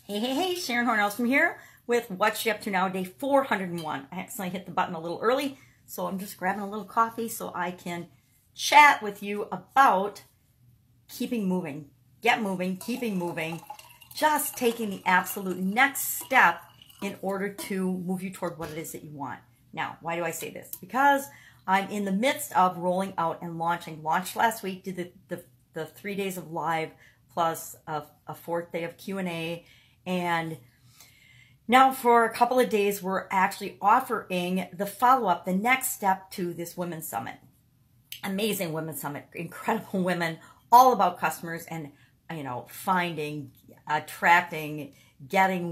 Hey, Sharon Horne-Ellstrom here with What's She Up To Now, day 401. I accidentally hit the button a little early, so I'm just grabbing a little coffee so I can chat with you about keeping moving. Get moving, keeping moving, just taking the absolute next step in order to move you toward what it is that you want. Now, why do I say this? Because I'm in the midst of rolling out and launching. Launched last week, did the 3 days of live plus a fourth day of Q&A. And now for a couple of days, we're actually offering the follow-up, the next step to this Women's Summit. Amazing Women's Summit, incredible women, all about customers and, finding, attracting,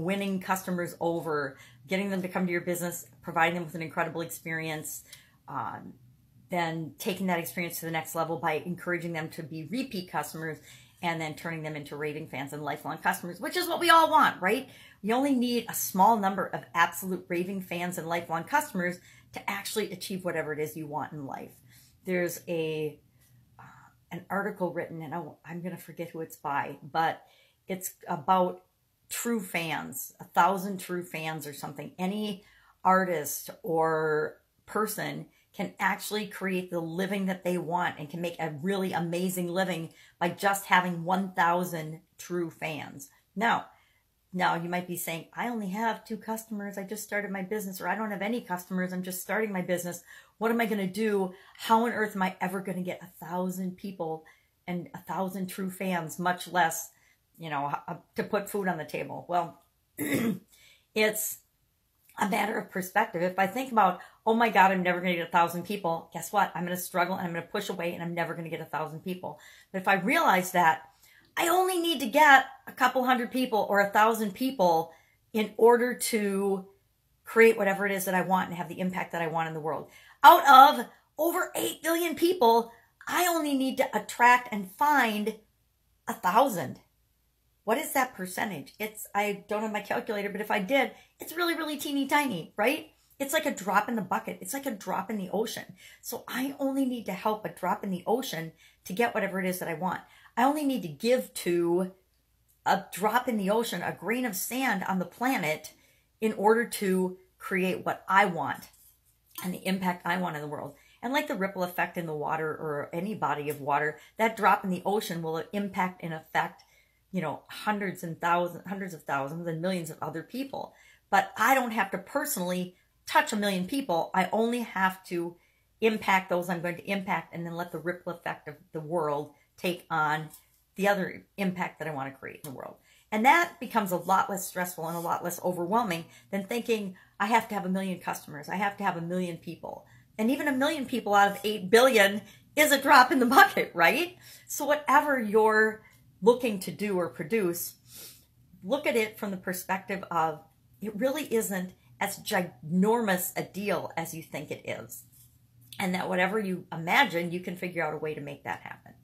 winning customers over, getting them to come to your business, providing them with an incredible experience, then taking that experience to the next level by encouraging them to be repeat customers, and then turning them into raving fans and lifelong customers, which is what we all want, right? We only need a small number of absolute raving fans and lifelong customers to actually achieve whatever it is you want in life. There's an article written, and I'm going to forget who it's by, but it's about true fans, 1,000 true fans or something. Any artist or person can actually create the living that they want and can make a really amazing living by just having 1,000 true fans. Now you might be saying, I only have 2 customers. I just started my business, or I don't have any customers. I'm just starting my business. What am I going to do? How on earth am I ever going to get 1,000 people and 1,000 true fans, much less, to put food on the table? Well, it's a matter of perspective. If I think about, oh my God, I'm never going to get 1,000 people, guess what? I'm going to struggle and I'm going to push away and I'm never going to get 1,000 people. But if I realize that I only need to get a couple hundred people or 1,000 people in order to create whatever it is that I want and have the impact that I want in the world. Out of over 8 billion people, I only need to attract and find 1,000. What is that percentage? I don't have my calculator, but if I did, it's really, really teeny tiny, right? It's like a drop in the bucket. It's like a drop in the ocean. So I only need to help a drop in the ocean to get whatever it is that I want. I only need to give to a drop in the ocean, a grain of sand on the planet, in order to create what I want and the impact I want in the world. And like the ripple effect in the water or any body of water, that drop in the ocean will impact and affect hundreds of thousands and millions of other people. But I don't have to personally touch 1 million people. I only have to impact those I'm going to impact, and then let the ripple effect of the world take on the other impact that I want to create in the world. And that becomes a lot less stressful and a lot less overwhelming than thinking I have to have 1 million customers. I have to have 1 million people. And even 1 million people out of 8 billion is a drop in the bucket, right? So whatever you're looking to do or produce, look at it from the perspective of it really isn't as ginormous a deal as you think it is. And that whatever you imagine, you can figure out a way to make that happen.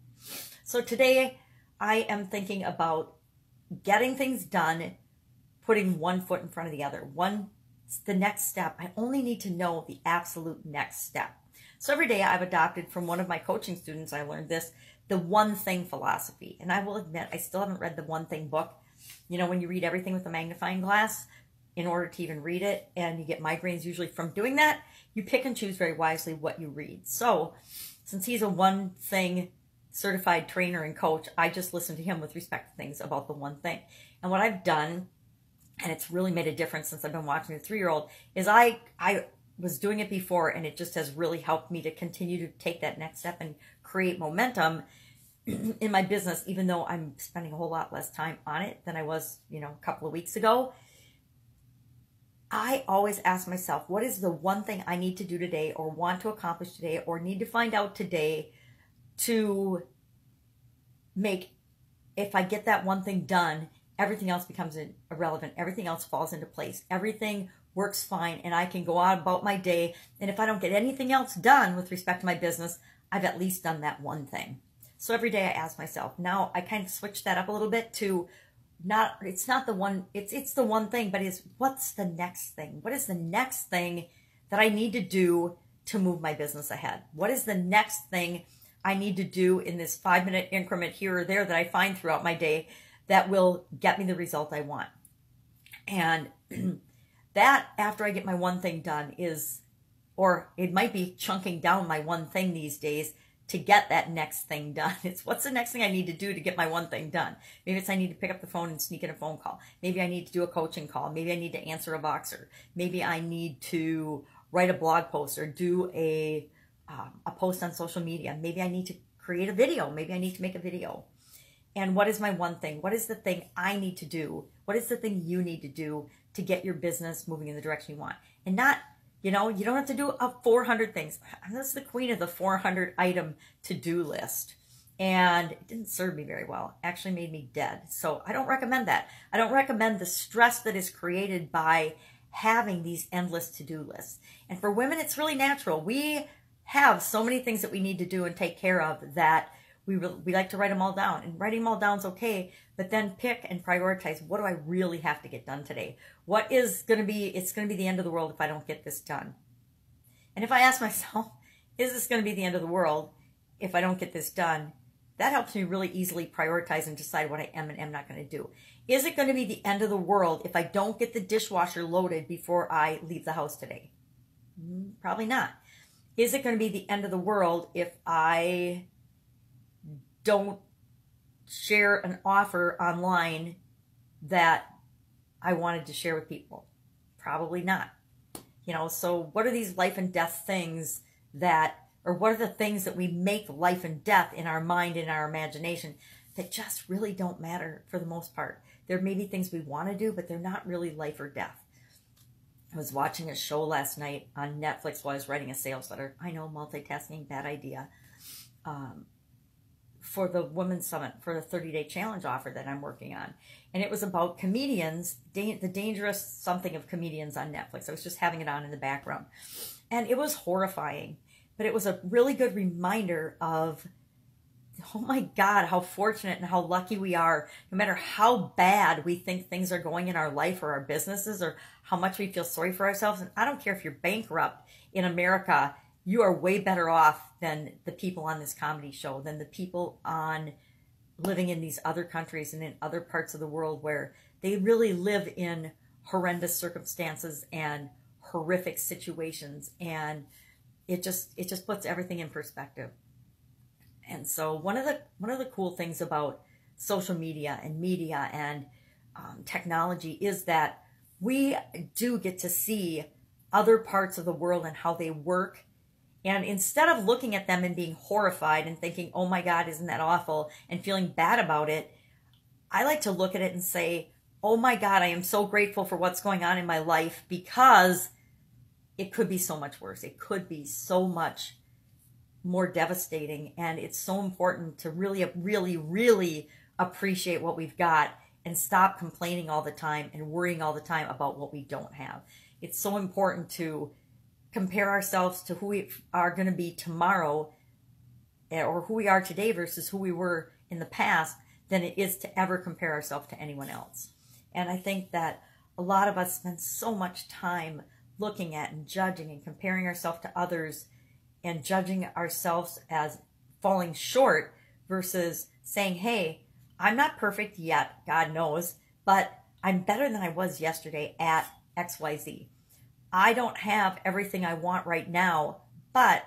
So today I am thinking about getting things done, putting one foot in front of the other. The next step. I only need to know the absolute next step. So every day I've adopted from one of my coaching students, I learned this, the one thing philosophy. And I will admit, I still haven't read the one thing book. When you read everything with a magnifying glass in order to even read it, and you get migraines usually from doing that, you pick and choose very wisely what you read. So since he's a one thing certified trainer and coach, I just listen to him with respect to things about the one thing. And what I've done, and it's really made a difference since I've been watching the 3-year-old, is I was doing it before, and it just has really helped me to continue to take that next step and create momentum in my business, even though I'm spending a whole lot less time on it than I was, a couple of weeks ago. I always ask myself, what is the one thing I need to do today, or want to accomplish today, or need to find out today to make, if I get that one thing done, everything else becomes irrelevant. Everything else falls into place. Everything works fine, and I can go on about my day. And if I don't get anything else done with respect to my business, I've at least done that one thing. So every day I ask myself, now I kind of switch that up a little bit to it's the one thing, but what's the next thing? What is the next thing that I need to do to move my business ahead? What is the next thing I need to do in this 5-minute increment here or there that I find throughout my day that will get me the result I want? And that, after I get my one thing done, is, or it might be chunking down my one thing these days to get that next thing done. It's what's the next thing I need to do to get my one thing done. Maybe it's I need to pick up the phone and sneak in a phone call. Maybe I need to do a coaching call. Maybe I need to answer a Voxer. Maybe I need to write a blog post or do a post on social media. Maybe I need to create a video. Maybe I need to make a video. And what is my one thing? What is the thing I need to do? What is the thing you need to do to get your business moving in the direction you want? And not, you don't have to do a 400 things. I'm just the queen of the 400 item to-do list. And it didn't serve me very well. It actually made me dead. So I don't recommend that. I don't recommend the stress that is created by having these endless to-do lists. And for women, it's really natural. We have so many things that we need to do and take care of that we like to write them all down. And writing them all down is okay, but then pick and prioritize, what do I really have to get done today? What is going to be, it's going to be the end of the world if I don't get this done. And if I ask myself, is this going to be the end of the world if I don't get this done? That helps me really easily prioritize and decide what I am and am not going to do. Is it going to be the end of the world if I don't get the dishwasher loaded before I leave the house today? Probably not. Is it going to be the end of the world if I don't share an offer online that I wanted to share with people? Probably not. So what are these life and death things or what are the things that we make life and death in our mind, in our imagination, that just really don't matter for the most part? There may be things we want to do, but they're not really life or death. I was watching a show last night on Netflix while I was writing a sales letter. I know, multitasking, bad idea. For the Women's Summit, for the 30-day challenge offer that I'm working on. And it was about comedians, the dangerous something of comedians on Netflix. I was just having it on in the background. And it was horrifying. But it was a really good reminder of, oh my God, how fortunate and how lucky we are. No matter how bad we think things are going in our life or our businesses, or how much we feel sorry for ourselves. And I don't care if you're bankrupt in America, you are way better off than the people on this comedy show, than the people living in these other countries and in other parts of the world where they really live in horrendous circumstances and horrific situations. And it just puts everything in perspective. And so one of the cool things about social media and technology is that we do get to see other parts of the world and how they work. And instead of looking at them and being horrified and thinking, oh my God, isn't that awful, and feeling bad about it, I like to look at it and say, oh my God, I am so grateful for what's going on in my life, because it could be so much worse. It could be so much more devastating. And it's so important to really, really, really appreciate what we've got and stop complaining all the time and worrying all the time about what we don't have. It's so important to compare ourselves to who we are going to be tomorrow, or who we are today versus who we were in the past, than it is to ever compare ourselves to anyone else. And I think that a lot of us spend so much time looking at and judging and comparing ourselves to others and judging ourselves as falling short versus saying, hey, I'm not perfect yet, God knows, but I'm better than I was yesterday at XYZ. I don't have everything I want right now, but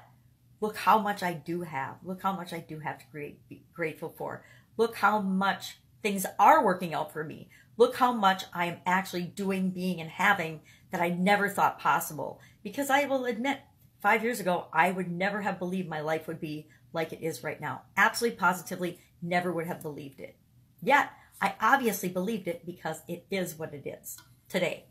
look how much I do have. Look how much I do have to be grateful for. Look how much things are working out for me. Look how much I am actually doing, being, and having that I never thought possible. Because I will admit, 5 years ago, I would never have believed my life would be like it is right now. Absolutely, positively, never would have believed it. Yet, I obviously believed it because it is what it is today.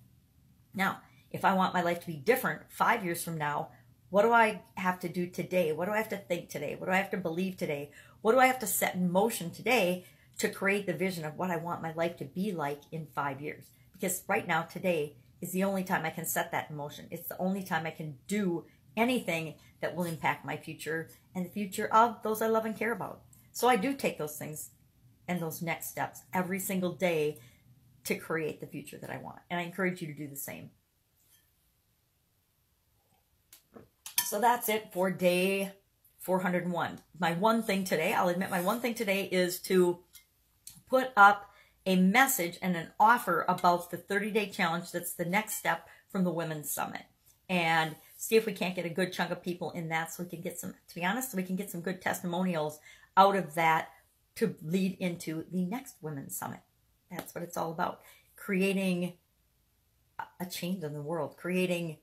Now, if I want my life to be different 5 years from now, what do I have to do today? What do I have to think today? What do I have to believe today? What do I have to set in motion today to create the vision of what I want my life to be like in 5 years? Because right now, today, is the only time I can set that in motion. It's the only time I can do anything that will impact my future and the future of those I love and care about. So I do take those things and those next steps every single day to create the future that I want. And I encourage you to do the same. So that's it for day 401. My one thing today, I'll admit my one thing today is to put up a message and an offer about the 30-day challenge that's the next step from the Women's Summit. And see if we can't get a good chunk of people in that so we can get some, to be honest, we can get some good testimonials out of that to lead into the next Women's Summit. That's what it's all about. Creating a change in the world, creating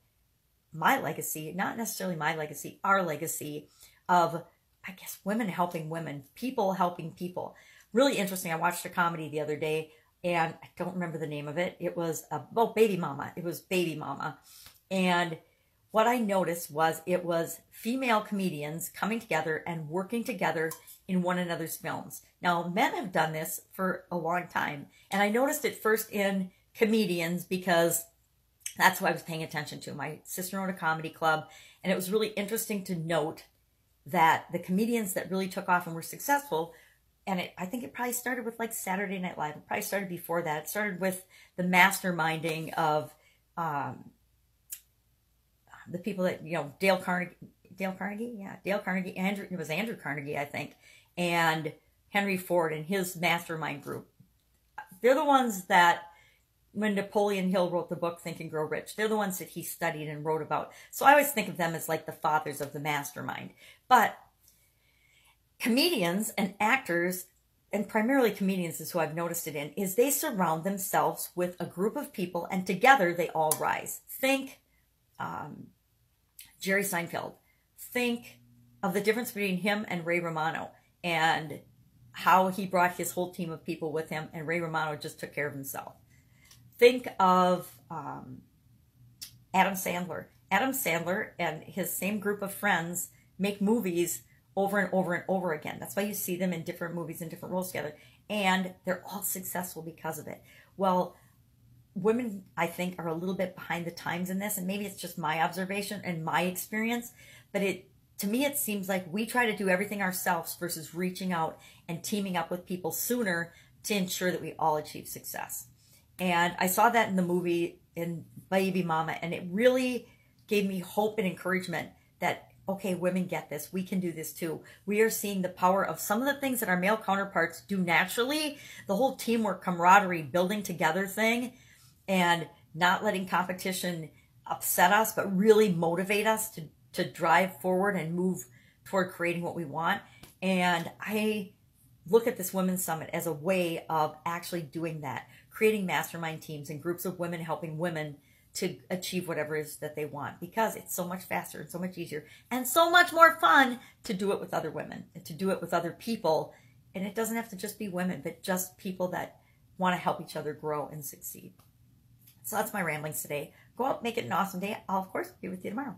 my legacy, not necessarily my legacy, our legacy of, I guess, women helping women, people helping people. Really interesting. I watched a comedy the other day, and I don't remember the name of it. It was Baby Mama. It was Baby Mama. And what I noticed was it was female comedians coming together and working together in one another's films. Now, men have done this for a long time, and I noticed it first in comedians because that's who I was paying attention to. My sister owned a comedy club, and it was really interesting to note that the comedians that really took off and were successful, and I think it probably started with like Saturday Night Live. It probably started before that. It started with the masterminding of the people that, you know, Dale Carnegie, it was Andrew Carnegie, I think, and Henry Ford and his mastermind group. They're the ones that, when Napoleon Hill wrote the book Think and Grow Rich, they're the ones that he studied and wrote about. So I always think of them as like the fathers of the mastermind. But comedians and actors, and primarily comedians is who I've noticed it in, is they surround themselves with a group of people, and together they all rise. Think Jerry Seinfeld. Think of the difference between him and Ray Romano, and how he brought his whole team of people with him, and Ray Romano just took care of himself. Think of Adam Sandler. Adam Sandler and his same group of friends make movies over and over and over again. That's why you see them in different movies and different roles together. And they're all successful because of it. Well, women, I think, are a little bit behind the times in this. And maybe it's just my observation and my experience. But to me, it seems like we try to do everything ourselves versus reaching out and teaming up with people sooner to ensure that we all achieve success. And I saw that in the movie in Baby Mama, and it really gave me hope and encouragement that, okay, women get this. We can do this too. We are seeing the power of some of the things that our male counterparts do naturally, the whole teamwork, camaraderie, building together thing, and not letting competition upset us, but really motivate us to drive forward and move toward creating what we want. And I look at this Women's Summit as a way of actually doing that, creating mastermind teams and groups of women helping women to achieve whatever it is that they want, because it's so much faster and so much easier and so much more fun to do it with other women and to do it with other people. And it doesn't have to just be women, but just people that want to help each other grow and succeed. So that's my ramblings today. Go out, make it an awesome day. I'll, of course, be with you tomorrow.